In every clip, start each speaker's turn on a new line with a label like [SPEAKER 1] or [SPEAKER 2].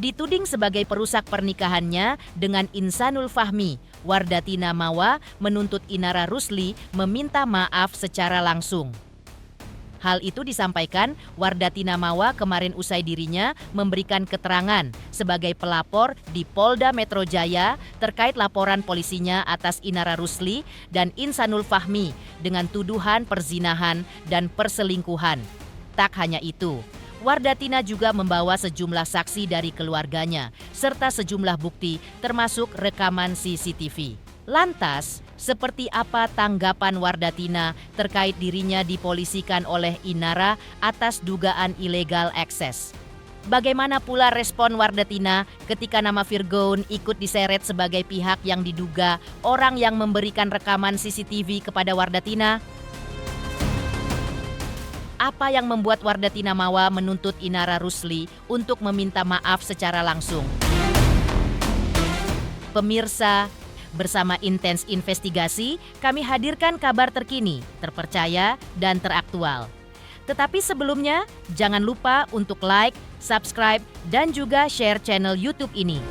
[SPEAKER 1] Dituding sebagai perusak pernikahannya dengan Insanul Fahmi, Wardatina Mawa menuntut Inara Rusli meminta maaf secara langsung. Hal itu disampaikan Wardatina Mawa kemarin usai dirinya memberikan keterangan sebagai pelapor di Polda Metro Jaya terkait laporan polisinya atas Inara Rusli dan Insanul Fahmi dengan tuduhan perzinahan dan perselingkuhan. Tak hanya itu, Wardatina juga membawa sejumlah saksi dari keluarganya serta sejumlah bukti termasuk rekaman CCTV. Lantas, seperti apa tanggapan Wardatina terkait dirinya dipolisikan oleh Inara atas dugaan illegal access? Bagaimana pula respon Wardatina ketika nama Virgoun ikut diseret sebagai pihak yang diduga orang yang memberikan rekaman CCTV kepada Wardatina? Apa yang membuat Wardatina Mawa menuntut Inara Rusli untuk meminta maaf secara langsung? Pemirsa, bersama Intens Investigasi, kami hadirkan kabar terkini, terpercaya, dan teraktual. Tetapi sebelumnya, jangan lupa untuk like, subscribe, dan juga share channel YouTube ini.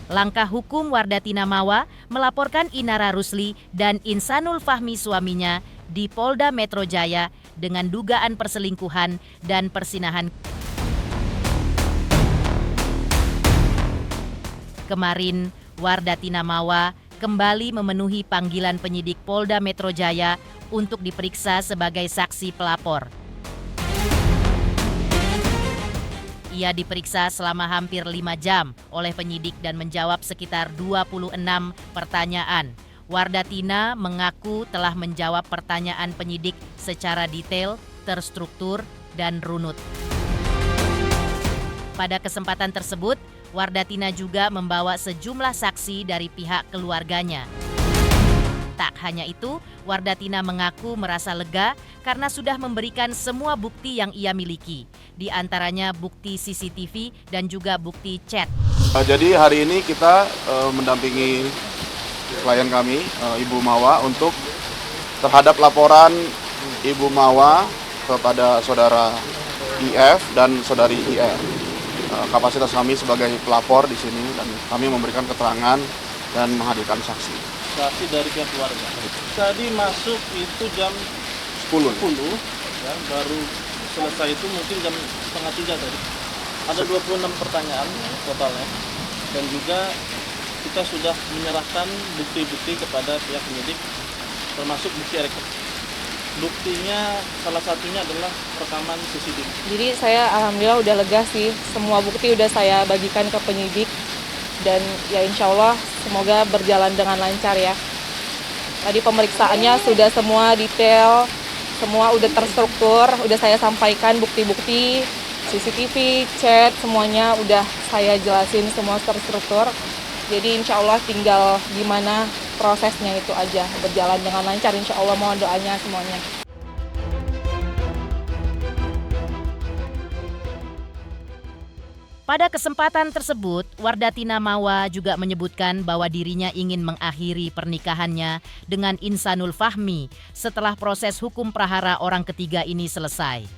[SPEAKER 1] Langkah hukum Wardatina Mawa melaporkan Inara Rusli dan Insanul Fahmi suaminya di Polda Metro Jaya dengan dugaan perselingkuhan dan persinahan. Kemarin, Wardatina Mawa kembali memenuhi panggilan penyidik Polda Metro Jaya untuk diperiksa sebagai saksi pelapor. Ia diperiksa selama hampir 5 jam oleh penyidik dan menjawab sekitar 26 pertanyaan. Wardatina mengaku telah menjawab pertanyaan penyidik secara detail, terstruktur, dan runut. Pada kesempatan tersebut, Wardatina juga membawa sejumlah saksi dari pihak keluarganya. Tak hanya itu, Wardatina mengaku merasa lega karena sudah memberikan semua bukti yang ia miliki, di antaranya bukti CCTV dan juga bukti chat.
[SPEAKER 2] Jadi hari ini kita mendampingi klien kami, Ibu Mawa, untuk terhadap laporan Ibu Mawa kepada saudara IF dan saudari IR. Kapasitas kami sebagai pelapor di sini dan kami memberikan keterangan dan menghadirkan saksi.
[SPEAKER 3] Saksi dari pihak keluarga. Tadi masuk itu jam
[SPEAKER 2] 10
[SPEAKER 3] ya, baru selesai itu mungkin jam 2:30 tadi. Ada 26 pertanyaan totalnya. Dan juga kita sudah menyerahkan bukti-bukti kepada pihak penyidik, termasuk bukti rekam. Buktinya salah satunya adalah rekaman CCTV.
[SPEAKER 4] Jadi saya alhamdulillah udah lega sih, semua bukti udah saya bagikan ke penyidik. Dan ya insya Allah semoga berjalan dengan lancar ya. Tadi pemeriksaannya sudah semua detail, semua udah terstruktur, udah saya sampaikan bukti-bukti, CCTV, chat, semuanya udah saya jelasin semua terstruktur. Jadi insya Allah tinggal gimana prosesnya itu aja, berjalan dengan lancar insya Allah, mohon doanya semuanya.
[SPEAKER 1] Pada kesempatan tersebut, Wardatina Mawa juga menyebutkan bahwa dirinya ingin mengakhiri pernikahannya dengan Insanul Fahmi setelah proses hukum prahara orang ketiga ini selesai.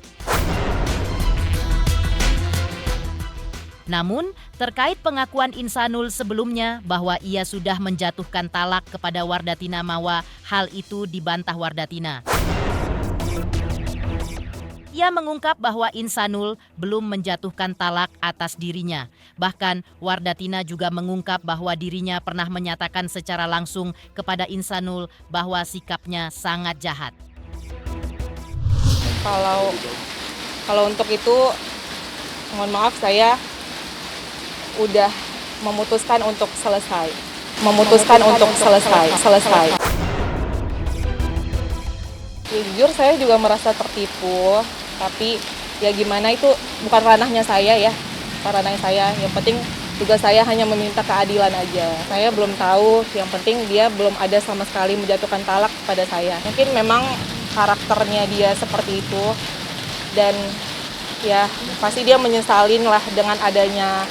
[SPEAKER 1] Namun, terkait pengakuan Insanul sebelumnya bahwa ia sudah menjatuhkan talak kepada Wardatina Mawa, hal itu dibantah Wardatina. Ia mengungkap bahwa Insanul belum menjatuhkan talak atas dirinya. Bahkan Wardatina juga mengungkap bahwa dirinya pernah menyatakan secara langsung kepada Insanul bahwa sikapnya sangat jahat.
[SPEAKER 4] Kalau untuk itu, mohon maaf saya udah memutuskan untuk selesai. Selesai. Ya, jujur saya juga merasa tertipu, tapi ya gimana, itu bukan ranahnya saya ya, bukan ranahnya saya. Yang penting juga saya hanya meminta keadilan aja. Saya belum tahu, yang penting dia belum ada sama sekali menjatuhkan talak kepada saya. Mungkin memang karakternya dia seperti itu, dan ya pasti dia menyesalin lah dengan adanya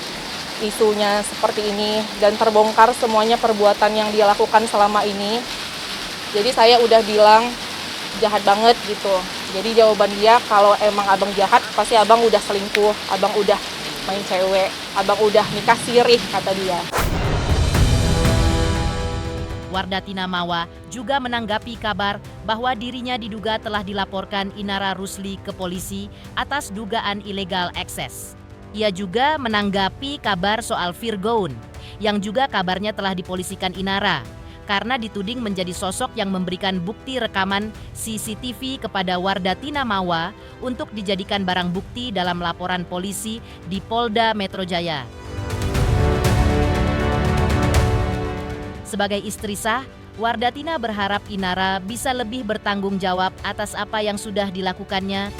[SPEAKER 4] isunya seperti ini dan terbongkar semuanya perbuatan yang dia lakukan selama ini. Jadi saya udah bilang jahat banget gitu. Jadi jawaban dia, kalau emang abang jahat pasti abang udah selingkuh, abang udah main cewek, abang udah nikah sirih, kata dia.
[SPEAKER 1] Wardatina Mawa juga menanggapi kabar bahwa dirinya diduga telah dilaporkan Inara Rusli ke polisi atas dugaan illegal access. Ia juga menanggapi kabar soal Virgoun, yang juga kabarnya telah dipolisikan Inara, karena dituding menjadi sosok yang memberikan bukti rekaman CCTV kepada Wardatina Mawa untuk dijadikan barang bukti dalam laporan polisi di Polda Metro Jaya. Sebagai istri sah, Wardatina berharap Inara bisa lebih bertanggung jawab atas apa yang sudah dilakukannya.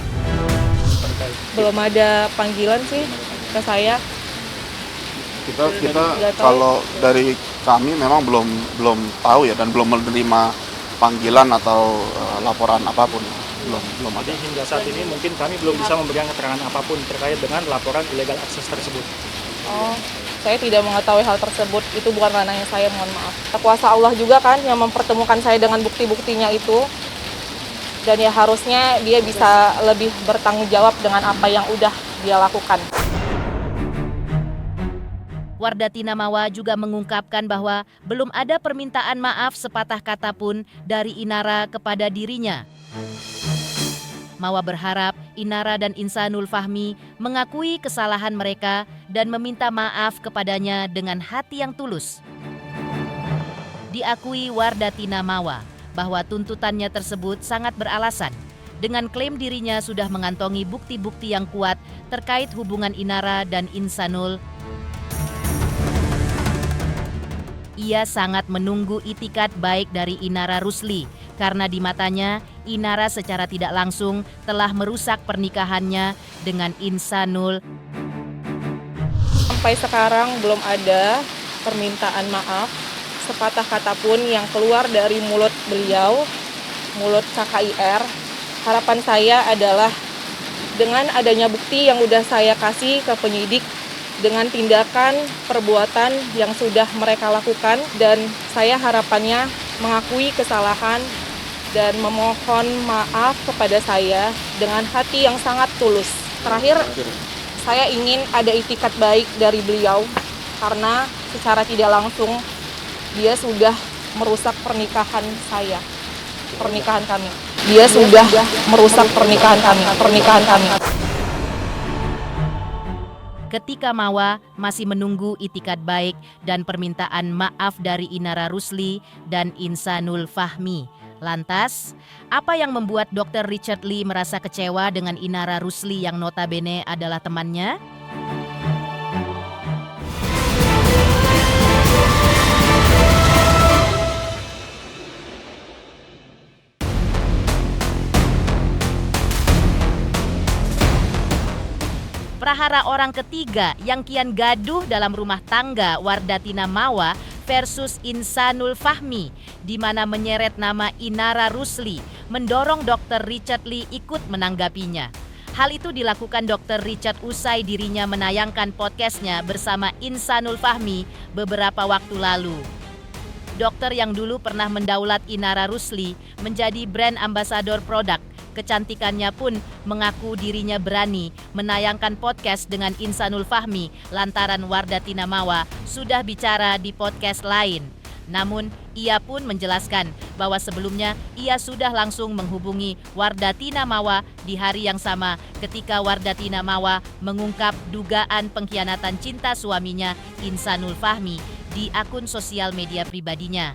[SPEAKER 4] Belum ada panggilan sih ke saya.
[SPEAKER 2] Kita
[SPEAKER 4] Nggak tahu.
[SPEAKER 2] kalau dari kami memang belum tahu ya, dan belum menerima panggilan atau laporan apapun. Belum ada.
[SPEAKER 5] Jadi hingga saat ini mungkin kami belum bisa memberikan keterangan apapun terkait dengan laporan illegal access tersebut.
[SPEAKER 4] Oh, saya tidak mengetahui hal tersebut. Itu bukan ranahnya saya, mohon maaf. Kuasa Allah juga kan yang mempertemukan saya dengan bukti-buktinya itu. Dan ya harusnya dia bisa lebih bertanggung jawab dengan apa yang udah dia lakukan.
[SPEAKER 1] Wardatina Mawa juga mengungkapkan bahwa belum ada permintaan maaf sepatah kata pun dari Inara kepada dirinya. Mawa berharap Inara dan Insanul Fahmi mengakui kesalahan mereka dan meminta maaf kepadanya dengan hati yang tulus. Diakui Wardatina Mawa bahwa tuntutannya tersebut sangat beralasan, dengan klaim dirinya sudah mengantongi bukti-bukti yang kuat terkait hubungan Inara dan Insanul. Ia sangat menunggu itikat baik dari Inara Rusli karena di matanya Inara secara tidak langsung telah merusak pernikahannya dengan Insanul.
[SPEAKER 4] Sampai sekarang belum ada permintaan maaf sepatah kata pun yang keluar dari mulut beliau, mulut KKIR. Harapan saya adalah dengan adanya bukti yang udah saya kasih ke penyidik, dengan tindakan perbuatan yang sudah mereka lakukan, dan saya harapannya mengakui kesalahan dan memohon maaf kepada saya dengan hati yang sangat tulus. Terakhir, saya ingin ada itikat baik dari beliau karena secara tidak langsung dia sudah merusak pernikahan saya, pernikahan kami. Dia sudah merusak pernikahan kami.
[SPEAKER 1] Ketika Mawa masih menunggu itikat baik dan permintaan maaf dari Inara Rusli dan Insanul Fahmi. Lantas, apa yang membuat Dr. Richard Lee merasa kecewa dengan Inara Rusli yang notabene adalah temannya? Prahara orang ketiga yang kian gaduh dalam rumah tangga Wardatina Mawa versus Insanul Fahmi, di mana menyeret nama Inara Rusli, mendorong Dr. Richard Lee ikut menanggapinya. Hal itu dilakukan Dr. Richard usai dirinya menayangkan podcastnya bersama Insanul Fahmi beberapa waktu lalu. Dokter yang dulu pernah mendaulat Inara Rusli menjadi brand ambassador produk kecantikannya pun mengaku dirinya berani menayangkan podcast dengan Insanul Fahmi lantaran Wardatina Mawa sudah bicara di podcast lain. Namun, ia pun menjelaskan bahwa sebelumnya ia sudah langsung menghubungi Wardatina Mawa di hari yang sama ketika Wardatina Mawa mengungkap dugaan pengkhianatan cinta suaminya Insanul Fahmi di akun sosial media pribadinya.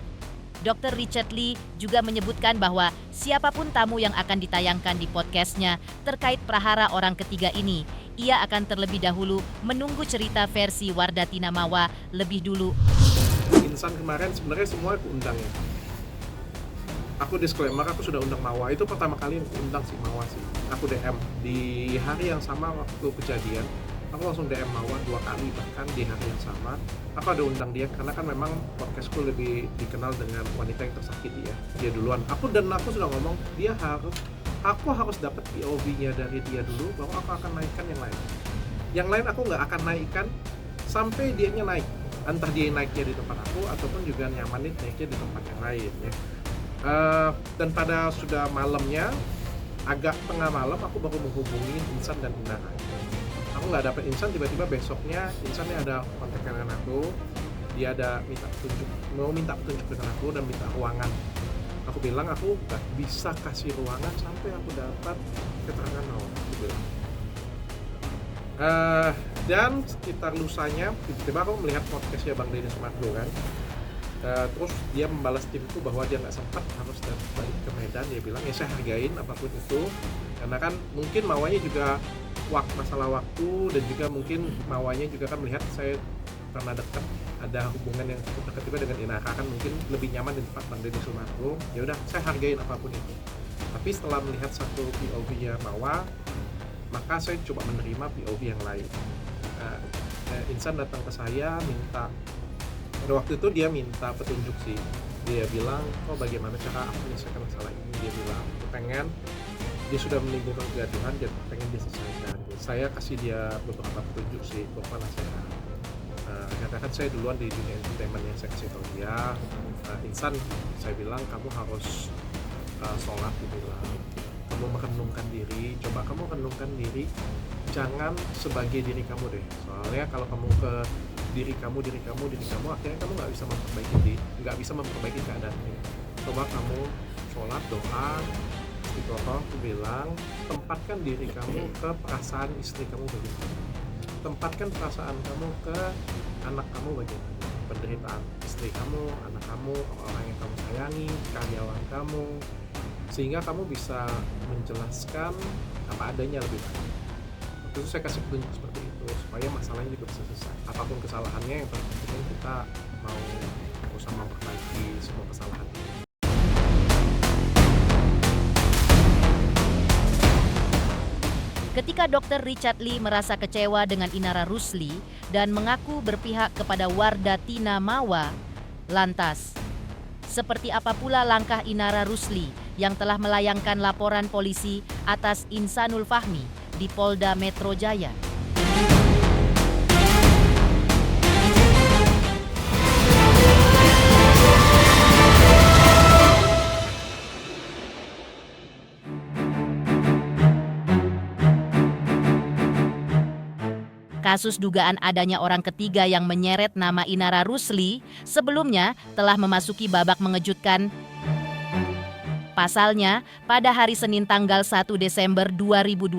[SPEAKER 1] Dr. Richard Lee juga menyebutkan bahwa siapapun tamu yang akan ditayangkan di podcastnya terkait prahara orang ketiga ini, ia akan terlebih dahulu menunggu cerita versi Wardatina Mawa lebih dulu.
[SPEAKER 6] Insan kemarin sebenarnya semua aku undang ya. Aku disclaimer, aku sudah undang Mawa. Itu pertama kali undang si Mawa sih. Aku DM di hari yang sama waktu kejadian. Aku langsung DM Mawa 2 kali, bahkan di hari yang sama aku ada undang dia karena kan memang podcastku lebih dikenal dengan wanita yang tersakiti ya. Dia duluan. Aku sudah ngomong aku harus dapat POV-nya dari dia dulu, baru aku akan naikkan yang lain. Yang lain aku nggak akan naikkan sampai dianya naik. Entah dia naiknya di tempat aku ataupun juga nyamanin naiknya di tempat yang lain ya. Dan pada sudah malamnya, agak tengah malam aku baru menghubungi Insan dan Inara. Aku nggak dapet Insan, tiba-tiba besoknya Insannya ada kontak dengan aku. Dia ada mau minta petunjuk dengan aku dan minta ruangan. Aku bilang aku nggak bisa kasih ruangan sampai aku dapat keterangan awal. Aku bilang. Dan sekitar lusanya, tiba-tiba aku melihat podcastnya Bang Deddy Sumargo kan. Terus dia membalas timku bahwa dia nggak sempat harus balik ke Medan. Dia bilang ya saya hargain apapun itu, karena kan mungkin mawanya juga masalah waktu, dan juga mungkin mawanya juga kan melihat saya karena dekat, ada hubungan yang cukup dekat juga dengan Inara, kan mungkin lebih nyaman di tempat Bang Deddy Sumargo. Ya udah saya hargain apapun itu. Tapi setelah melihat satu POV-nya Mawa, maka saya coba menerima POV yang lain. Insan datang ke saya minta, pada waktu itu dia minta petunjuk sih. Dia bilang, oh bagaimana cara aku menyelesaikan masalah ini. Dia bilang, dia sudah menimbulkan kegaduhan dan pengen diselesaikan. Saya kasih dia beberapa petunjuk sih, beberapa nasihat. Katakan saya duluan di dunia entertainment yang saya kasih tahu dia. Insan, saya bilang kamu harus sholat, dibilang kamu merenungkan diri, coba kamu renungkan diri, jangan sebagai diri kamu deh. Soalnya kalau kamu ke diri kamu, akhirnya kamu nggak bisa memperbaiki keadaan ini. Coba kamu sholat, doa, istiqoroh, aku bilang, tempatkan diri kamu ke perasaan istri kamu bagaimana, tempatkan perasaan kamu ke anak kamu bagaimana, penderitaan istri kamu, anak kamu, orang yang kamu sayangi, karyawan kamu, sehingga kamu bisa menjelaskan apa adanya lebih baik. Waktu itu saya kasih petunjuk seperti itu supaya masalahnya juga bisa selesai. Apapun kesalahannya, yang penting kita mau berusaha memperbaiki semua kesalahan ini.
[SPEAKER 1] Ketika Dr. Richard Lee merasa kecewa dengan Inara Rusli dan mengaku berpihak kepada Wardatina Mawa, lantas seperti apa pula langkah Inara Rusli yang telah melayangkan laporan polisi atas Insanul Fahmi di Polda Metro Jaya? Kasus dugaan adanya orang ketiga yang menyeret nama Inara Rusli sebelumnya telah memasuki babak mengejutkan. Pasalnya, pada hari Senin tanggal 1 Desember 2025,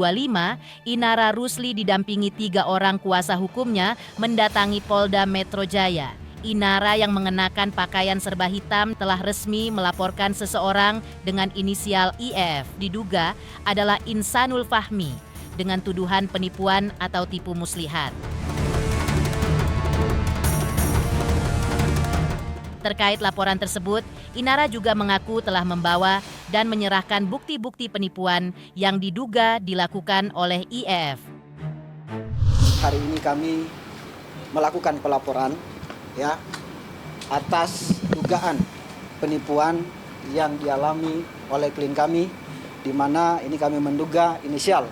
[SPEAKER 1] Inara Rusli didampingi 3 orang kuasa hukumnya mendatangi Polda Metro Jaya. Inara yang mengenakan pakaian serba hitam telah resmi melaporkan seseorang dengan inisial IF, diduga adalah Insanul Fahmi, dengan tuduhan penipuan atau tipu muslihat. Terkait laporan tersebut, Inara juga mengaku telah membawa dan menyerahkan bukti-bukti penipuan yang diduga dilakukan oleh IF.
[SPEAKER 7] Hari ini kami melakukan pelaporan ya atas dugaan penipuan yang dialami oleh klien kami, di mana ini kami menduga inisial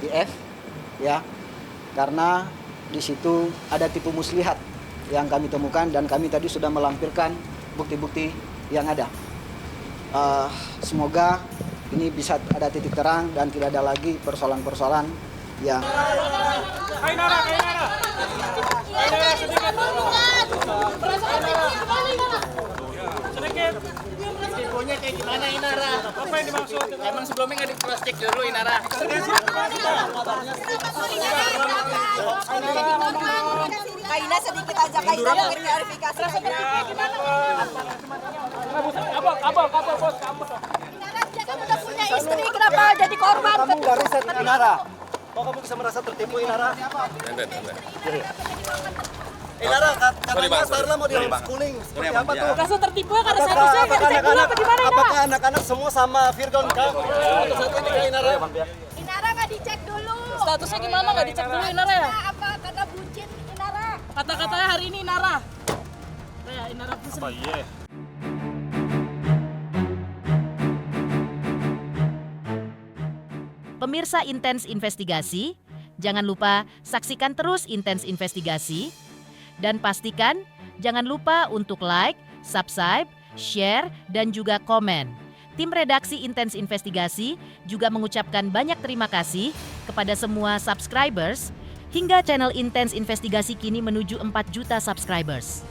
[SPEAKER 7] IF ya, karena di situ ada tipu muslihat yang kami temukan dan kami tadi sudah melampirkan bukti-bukti yang ada. Semoga ini bisa ada titik terang dan tidak ada lagi persoalan-persoalan yang
[SPEAKER 8] Tipunya kayak gimana Inara? Apa yang dimaksud? Emang sebelumnya nggak di-cross check dulu Inara?
[SPEAKER 9] Kaina sedikit aja, Kaina mungkin klarifikasi.
[SPEAKER 8] Kabel bos, kamu.
[SPEAKER 9] Inara, dia kan udah punya istri, kenapa jadi korban?
[SPEAKER 7] kamu nggak riset Inara. Kok kamu bisa merasa tertipu Inara? Inara, katanya Starla mau di homeschooling. Seperti apa tuh?
[SPEAKER 9] Rasa tertipu karena statusnya nggak dicek dulu apa gimana Inara?
[SPEAKER 7] Apakah anak-anak semua sama Firdaun kah? Satu ini kah Inara?
[SPEAKER 9] Inara nggak dicek dulu.
[SPEAKER 4] Statusnya gimana nggak dicek dulu Inara ya?
[SPEAKER 9] Apa? Karena bucin Inara.
[SPEAKER 4] Kata-katanya hari ini Inara. Ya, Inara tuh
[SPEAKER 1] Pemirsa Intens Investigasi, jangan lupa saksikan terus Intens Investigasi Dan pastikan jangan lupa untuk like, subscribe, share, dan juga komen. Tim redaksi Intens Investigasi juga mengucapkan banyak terima kasih kepada semua subscribers hingga channel Intens Investigasi kini menuju 4 juta subscribers.